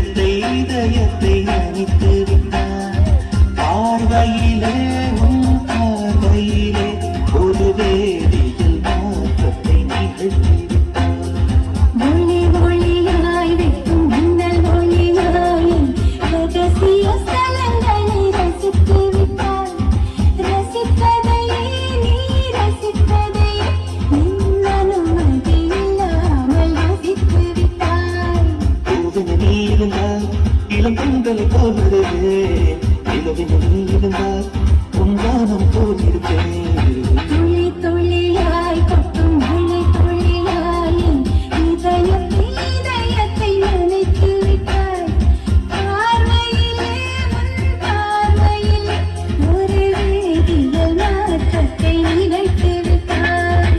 இதயத்தை அணித்து விட்டார் பார்வையிலே உன் பார்வையிலே ஒரு வேதியில் மாற்றத்தை நிகழ்த்தி இளம் பெண்களை போலிருவே இளவின் நீ இருந்தால் உன்வானம் போலிருப்பேன் துளி துளியாய் கொட்டும் மழை துளியாய் இதயத்தை நினைத்து விட்டாய் பார்வையிலே உன் பார்வையிலே ஒரு வேதியியல் மாற்றத்தை நிகழ்த்தி விட்டாய்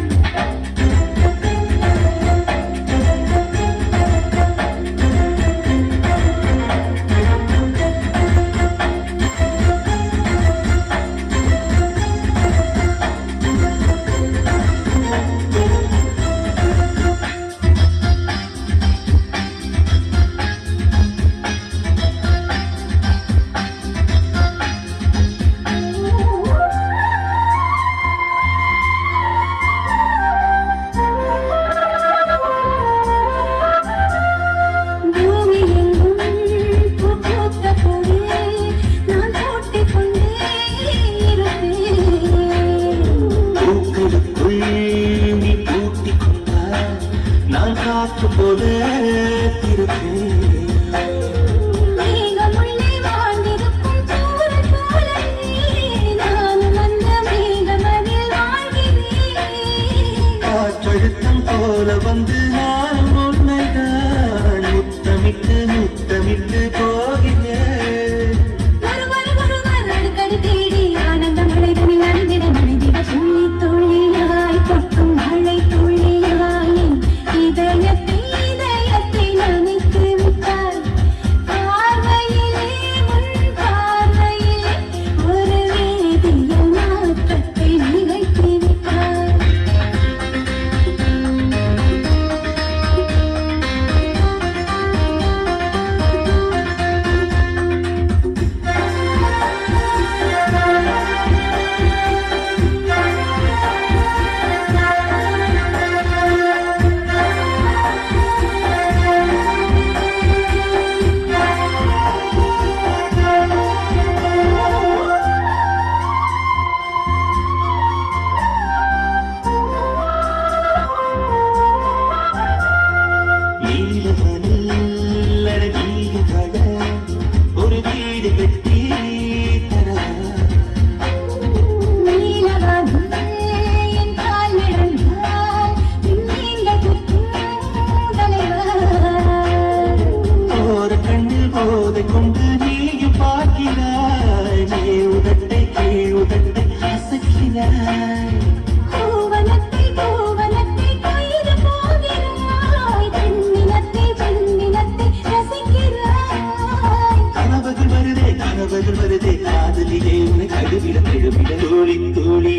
நான் காற்று போல காற்றழுத்தம் போல வந்து நான் உண்மைதான் முத்தமிட்டு முத்தமிட்டு போகிறேன் ஒரு வீடு கட்டி ஒரு கண்ணில் போதை கொண்டு நீயும் பார்க்கிறாய் நீ உதட்டை கீழ் உதட்டை அசைக்கிறாய் வருதே காதலிலே உன்னை கழுவிட கழுவிட தோழி தோழி